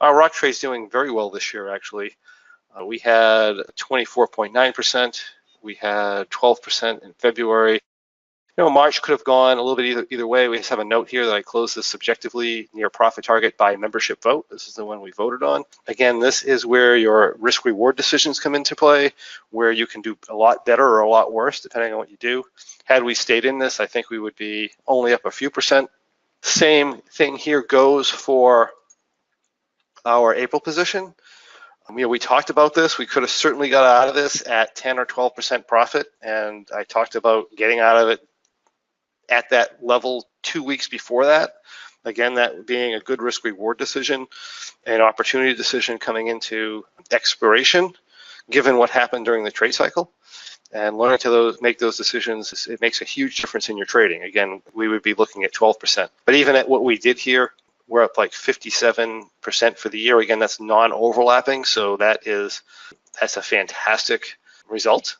Our rock trade's doing very well this year, actually. We had 24.9%. We had 12% in February. March could have gone a little bit either way. We just have a note here that I closed this subjectively near profit target by membership vote. This is the one we voted on. Again, this is where your risk reward decisions come into play, where you can do a lot better or a lot worse depending on what you do. Had we stayed in this, I think we would be only up a few percent. Same thing here goes for our April position. We talked about this. We could have certainly got out of this at 10 or 12% profit, and I talked about getting out of it at that level 2 weeks before that. Again, that being a good risk reward decision, an opportunity decision coming into expiration, given what happened during the trade cycle. And learning to make those decisions, it makes a huge difference in your trading. Again, we would be looking at 12%. But even at what we did here, we're up like 57% for the year. Again, that's non-overlapping, so that's a fantastic result.